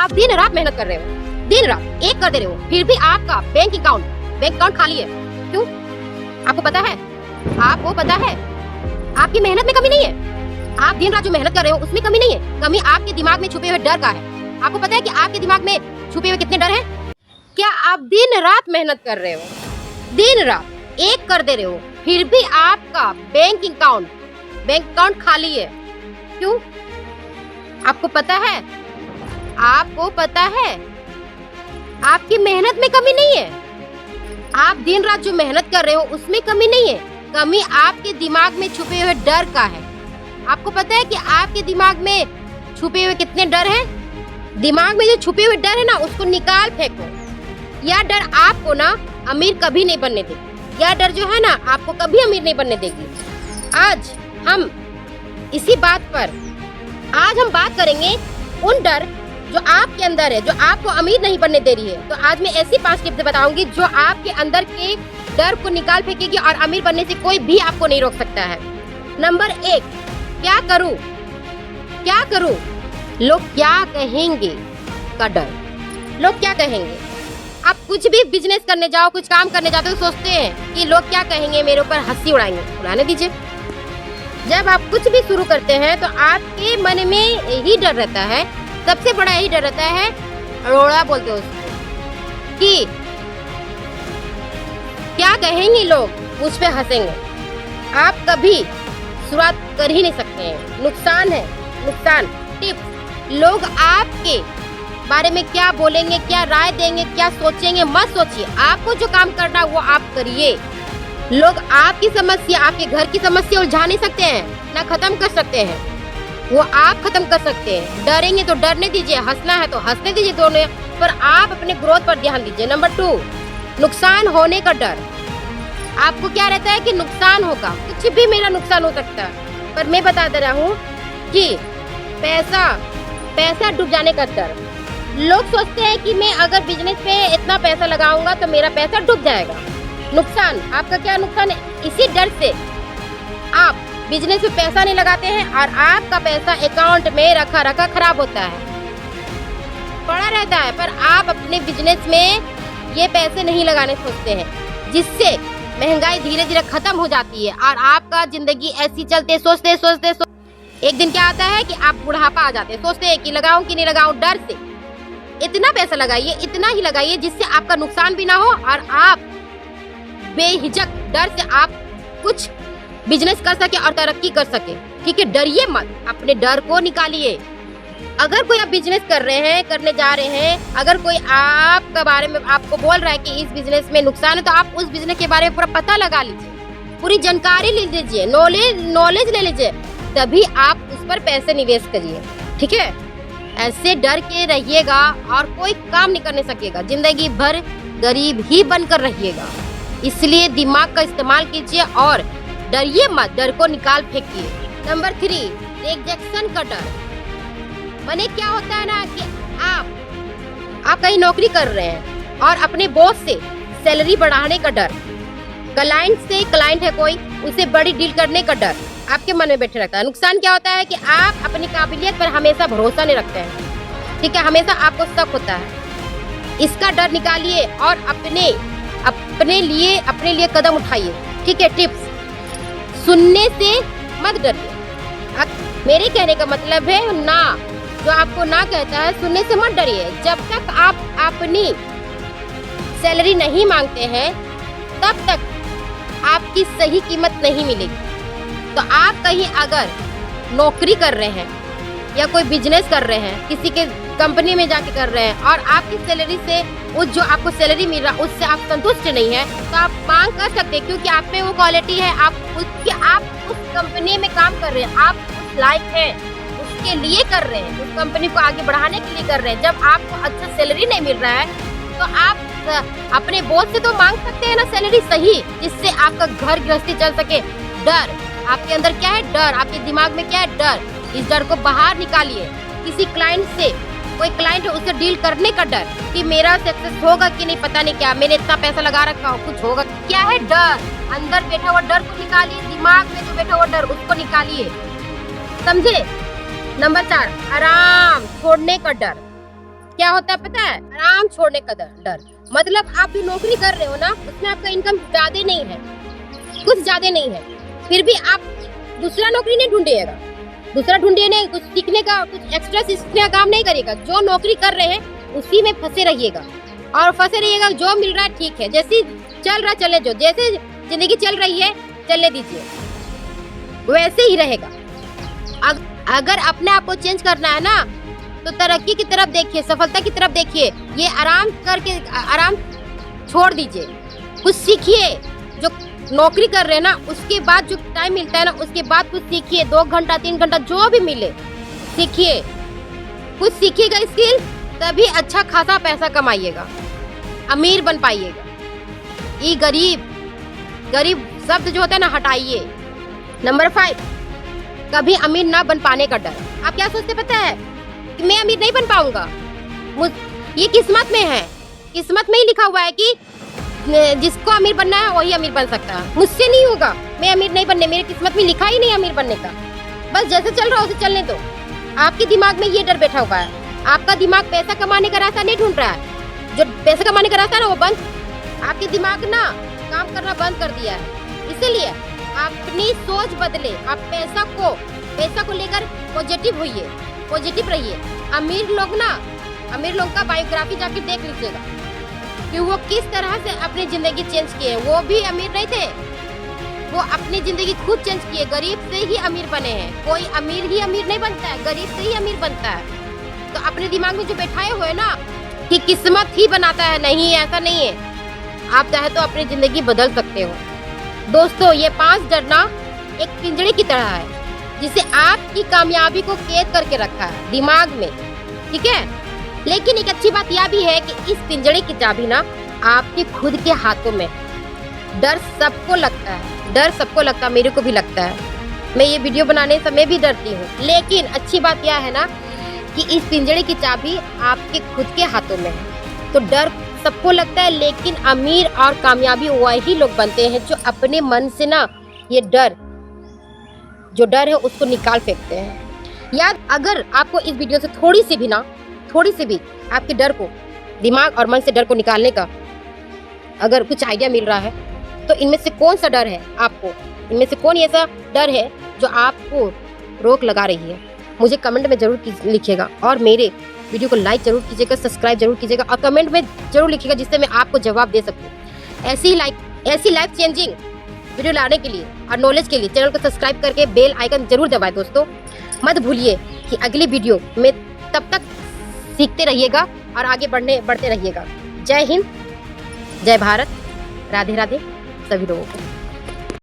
आप दिन रात मेहनत कर रहे हो, दिन रात एक कर दे रहे हो, फिर भी आपका बैंक अकाउंट खाली है। क्यों? आपको पता है? आपको पता है आपकी मेहनत में कमी नहीं है। आप दिन रात जो मेहनत कर रहे हो उसमें कमी नहीं है, कमी आपके दिमाग में छुपे हुए डर का है। आपको पता है कि आपके दिमाग में छुपे हुए कितने डर हैं? क्या आप दिन रात मेहनत कर रहे हो, दिन रात एक कर दे रहे हो, फिर भी आपका बैंक अकाउंट खाली है? क्यों? आपको पता है? आपको पता है आपकी मेहनत में कमी नहीं है। आप दिन रात जो मेहनत कर रहे हो उसमें कमी नहीं है, कमी आपके दिमाग में छुपे हुए डर का है। आपको पता है कि आपके दिमाग में छुपे हुए कितने डर हैं? दिमाग में जो छुपे हुए डर है ना, उसको निकाल फेंको। यह डर आपको ना अमीर कभी नहीं बनने देगी। यह डर जो है ना आपको कभी अमीर नहीं बनने देगी। आज हम इसी बात पर हम बात करेंगे उन डर जो आपके अंदर है, जो आपको अमीर नहीं बनने दे रही है। तो आज मैं ऐसी 5 टिप्स बताऊंगी जो आपके अंदर के डर को निकाल फेंकेगी और अमीर बनने से कोई भी आपको नहीं रोक सकता है। नंबर 1, क्या करूं? लोग क्या कहेंगे का डर। लोग क्या कहेंगे? आप कुछ भी बिजनेस करने जाओ, कुछ काम करने जाते हो, सोचते हैं कि लोग क्या कहेंगे, मेरे ऊपर हंसी उड़ाएंगे। उड़ाने दीजिए। जब आप कुछ भी शुरू करते हैं तो आपके मन में यही डर रहता है, सबसे बड़ा यही डर रहता है, अरोड़ा बोलते हो उसको, कि क्या कहेंगे लोग, मुझ पे हंसेंगे। आप कभी शुरुआत कर ही नहीं सकते हैं। नुकसान है, नुकसान। टिप्स, लोग आपके बारे में क्या बोलेंगे, क्या राय देंगे, क्या सोचेंगे, मत सोचिए। आपको जो काम करना है वो आप करिए। लोग आपकी समस्या, आपके घर की समस्या उलझा नहीं सकते हैं, ना खत्म कर सकते हैं, वो आप खत्म कर सकते हैं। डरेंगे तो डरने दीजिए, हंसना है तो हंसने दीजिए, दोनों, पर आप अपने ग्रोथ पर ध्यान दीजिए। नंबर 2, नुकसान होने का डर। आपको क्या रहता है कि नुकसान होगा, कुछ भी मेरा नुकसान हो सकता है। पर मैं बता दे रहा हूँ कि पैसा डूब जाने का डर। लोग सोचते हैं कि मैं अगर बिजनेस पे इतना पैसा लगाऊंगा तो मेरा पैसा डूब जाएगा। नुकसान, आपका क्या नुकसान है? इसी डर से आप बिजनेस में पैसा नहीं लगाते हैं और आपका पैसा अकाउंट में रखा खराब होता है, पड़ा रहता है। पर आप अपने बिजनेस में ये पैसे नहीं लगाने सोचते हैं, जिससे महंगाई धीरे धीरे खत्म हो जाती है और आपका जिंदगी ऐसी चलते सोचते एक दिन क्या आता है कि आप बुढ़ापा आ जाते हैं। सोचते हैं कि लगाऊं कि नहीं लगाऊं, डर से। इतना पैसा लगाइए, इतना ही लगाइए जिससे आपका नुकसान भी ना हो और आप बेहिचक डर से आप कुछ बिजनेस कर सके और तरक्की कर सके। ठीक है, डरिए मत, अपने डर को निकालिए। अगर कोई आप बिजनेस कर रहे हैं, करने जा रहे हैं, अगर कोई आपका बारे में आपको बोल रहा है कि इस बिजनेस में नुकसान है, तो आप उस बिजनेस के बारे में पूरा पता लगा लीजिए, पूरी जानकारी ले लीजिए, नॉलेज ले लीजिए, तभी आप उस पर पैसे निवेश करिए। ठीक है, ऐसे डर के रहिएगा और कोई काम नहीं करने सकेगा, जिंदगी भर गरीब ही बनकर रहिएगा। इसलिए दिमाग का इस्तेमाल कीजिए और डरिए मत, डर को निकाल फेंकिए। नंबर 3, रिजेक्शन का डर। माने क्या होता है ना कि आप कहीं नौकरी कर रहे हैं और अपने बॉस से सैलरी बढ़ाने का डर, क्लाइंट है कोई, उसे बड़ी डील करने का डर आपके मन में बैठे रहता है। नुकसान क्या होता है कि आप अपनी काबिलियत पर हमेशा भरोसा नहीं रखते हैं। ठीक है, हमेशा आपको शक होता है। इसका डर निकालिए और अपने लिए कदम उठाइए। ठीक है, टिप्स, सुनने से मत डरिए। मेरे कहने का मतलब है ना, जो आपको ना कहता है सुनने से मत डरिए। जब तक आप अपनी सैलरी नहीं मांगते हैं तब तक आपकी सही कीमत नहीं मिलेगी। तो आप कहीं अगर नौकरी कर रहे हैं या कोई बिजनेस कर रहे हैं, किसी के कंपनी में जाके कर रहे हैं और आपकी सैलरी से उस जो आपको सैलरी मिल रहा उससे आप संतुष्ट नहीं है, तो आप मांग कर सकते हैं, क्योंकि आप में वो क्वालिटी है, आप उस कंपनी में काम कर रहे हैं, आप उस लायक हैं, उसके लिए कर रहे हैं, उस कंपनी को आगे बढ़ाने के लिए कर रहे हैं। जब आपको अच्छा सैलरी नहीं मिल रहा है तो आप अपने बॉस से तो मांग सकते हैं ना सैलरी सही, जिससे आपका घर गृहस्थी चल सके। डर, आपके अंदर क्या है? डर, आपके दिमाग में क्या है? डर। इस डर को बाहर निकालिए। किसी क्लाइंट से, कोई क्लाइंट है उससे डील करने का डर कि मेरा सक्सेस होगा कि नहीं, पता नहीं क्या, मैंने इतना पैसा लगा रखा हूँ, कुछ होगा, क्या है? डर। अंदर बैठा हुआ डर को निकालिए, दिमाग में जो बैठा हुआ डर उसको निकालिए, समझे? नंबर 4, आराम छोड़ने का डर। क्या होता है पता है? आराम छोड़ने का डर। मतलब आप जो नौकरी कर रहे हो ना, उसमें आपका इनकम ज्यादा नहीं है, कुछ ज्यादा नहीं है, फिर भी आप दूसरा नौकरी नहीं ढूंढिएगा, दूसरा ढूंढिए नहीं, कुछ सीखने का, कुछ एक्स्ट्रा सीखने का काम नहीं करिएगा। जो नौकरी कर रहे हैं उसी में फंसे रहिएगा और फंसे रहिएगा। जो मिल रहा है ठीक है, जैसे चल रहा चले, जो जैसे जिंदगी चल रही है चलने दीजिए, वैसे ही रहेगा। अगर अपने आप को चेंज करना है ना, तो तरक्की की तरफ देखिए, सफलता की तरफ देखिए। ये आराम करके आराम छोड़ दीजिए, कुछ सीखिए। जो नौकरी कर रहे हैं ना, उसके बाद जो टाइम मिलता है ना, उसके बाद कुछ सीखिए। 2 घंटा 3 घंटा जो भी मिले सीखिए, कुछ सीखिएगा स्किल, तभी अच्छा खासा पैसा कमाइएगा, अमीर बन पाइएगा। ये गरीब शब्द जो होता है ना, हटाइए। नंबर 5, कभी अमीर ना बन पाने का डर। आप क्या सोचते पता है कि मैं अमीर नहीं बन पाऊंगा, ये किस्मत में है, किस्मत में ही लिखा हुआ है कि जिसको अमीर बनना है वही अमीर बन सकता है। मुझसे नहीं होगा, मैं अमीर नहीं बनने, मेरी किस्मत में लिखा ही नहीं अमीर बनने का। बस जैसे चल रहा है उसे चलने दो। आपके दिमाग में ये डर बैठा हुआ है, आपका दिमाग पैसा कमाने का रास्ता नहीं ढूंढ रहा है। जो पैसा कमाने का रास्ता है ना, वो बंद, आपके दिमाग ना काम करना बंद कर दिया है। इसीलिए अपनी सोच बदले, आप पैसा को लेकर पॉजिटिव होइए, पॉजिटिव रहिए। अमीर लोग का बायोग्राफी जाके देख लीजिएगा कि वो किस तरह से अपनी जिंदगी चेंज किए। वो भी अमीर नहीं थे, वो अपनी जिंदगी खुद चेंज किए, गरीब से ही अमीर बने हैं। कोई अमीर ही अमीर नहीं बनता है, गरीब से ही अमीर बनता है। तो अपने दिमाग में जो बैठाए हुए ना कि किस्मत ही बनाता है, नहीं, ऐसा नहीं है। आप चाहे तो अपनी जिंदगी बदल सकते हो। दोस्तों, ये 5 डर ना एक पिंजड़े की तरह है, जिसे आपकी कामयाबी को कैद करके रखा है दिमाग में, ठीक है। लेकिन एक अच्छी बात यह भी है कि इस पिंजड़े की चाबी ना आपके खुद के हाथों में। डर सबको लगता है, मेरे को भी लगता है। मैं ये वीडियो बनाने समय भी डरती हूँ, लेकिन अच्छी बात यह है ना कि इस पिंजड़े की चाबी आपके खुद के हाथों में है। तो डर सबको लगता है, लेकिन अमीर और कामयाबी वही लोग बनते हैं जो अपने मन से ना ये जो डर है उसको निकाल फेंकते हैं। याद, अगर आपको इस वीडियो से थोड़ी सी भी आपके डर को, दिमाग और मन से डर को निकालने का अगर कुछ आइडिया मिल रहा है, तो इनमें से कौन सा डर है आपको, इनमें से कौन ऐसा डर है जो आपको रोक लगा रही है, मुझे कमेंट में जरूर लिखिएगा। और मेरे वीडियो को लाइक जरूर कीजिएगा, सब्सक्राइब जरूर कीजिएगा और कमेंट में जरूर लिखिएगा, जिससे मैं आपको जवाब दे सकूँ। ऐसी लाइफ चेंजिंग वीडियो लाने के लिए और नॉलेज के लिए चैनल को सब्सक्राइब करके बेल आइकन जरूर दबाएं। दोस्तों, मत भूलिए कि अगली वीडियो में तब तक सीखते रहिएगा और आगे बढ़ते रहिएगा। जय हिंद, जय भारत, राधे राधे सभी लोगों को।